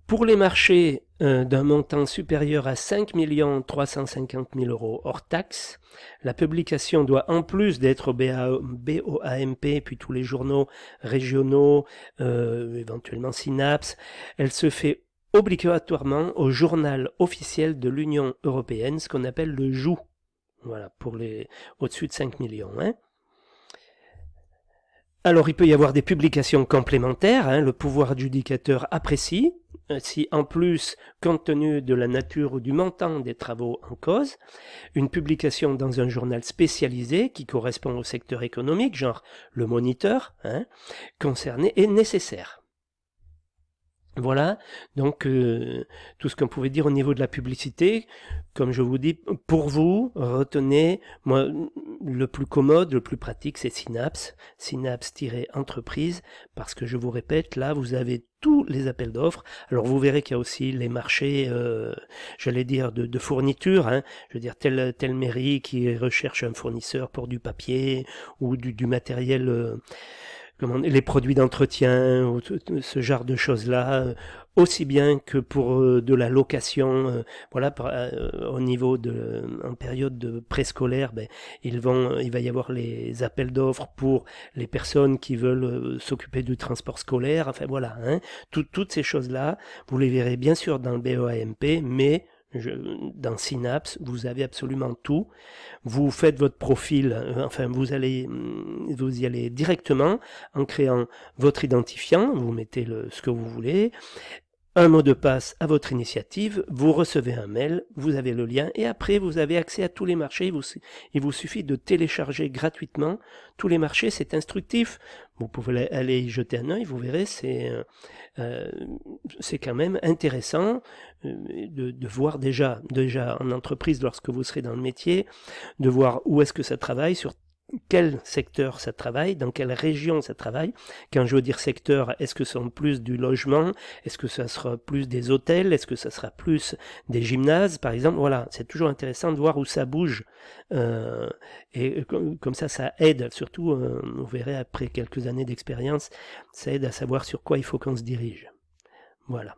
Pour les marchés d'un montant supérieur à 5 350 000 euros hors taxe, la publication doit, en plus d'être au BOAMP, puis tous les journaux régionaux, éventuellement Synapse, elle se fait obligatoirement au journal officiel de l'Union européenne, ce qu'on appelle le JOU. Voilà, pour les au-dessus de 5 millions. Hein. Alors, il peut y avoir des publications complémentaires. Hein, le pouvoir adjudicateur apprécie, si en plus, compte tenu de la nature ou du montant des travaux en cause, une publication dans un journal spécialisé qui correspond au secteur économique, genre le Moniteur, hein, concerné, est nécessaire. Voilà, donc tout ce qu'on pouvait dire au niveau de la publicité. Comme je vous dis, pour vous, retenez, moi, le plus commode, le plus pratique, c'est Synapse, Synapse-entreprise, parce que je vous répète, là, vous avez tous les appels d'offres. Alors vous verrez qu'il y a aussi les marchés, j'allais dire, de fourniture. Hein. Je veux dire, telle mairie qui recherche un fournisseur pour du papier ou du matériel... les produits d'entretien, ou ce genre de choses-là, aussi bien que pour de la location, voilà, au niveau en période de préscolaire, ben, il va y avoir les appels d'offres pour les personnes qui veulent s'occuper du transport scolaire, enfin voilà, hein, toutes ces choses-là, vous les verrez bien sûr dans le BOAMP, mais dans Synapse, vous avez absolument tout. Vous faites votre profil, enfin vous y allez directement en créant votre identifiant, vous mettez ce que vous voulez, un mot de passe à votre initiative, vous recevez un mail, vous avez le lien et après vous avez accès à tous les marchés. Il vous suffit de télécharger gratuitement tous les marchés, c'est instructif. Vous pouvez aller y jeter un œil, vous verrez, c'est quand même intéressant de voir déjà en entreprise lorsque vous serez dans le métier, de voir où est-ce que ça travaille, sur quel secteur ça travaille, dans quelle région ça travaille. Quand je veux dire secteur, est-ce que ce sont plus du logement, est-ce que ça sera plus des hôtels, est-ce que ça sera plus des gymnases, par exemple. Voilà, c'est toujours intéressant de voir où ça bouge. Et comme ça aide, surtout, vous verrez après quelques années d'expérience, ça aide à savoir sur quoi il faut qu'on se dirige. Voilà.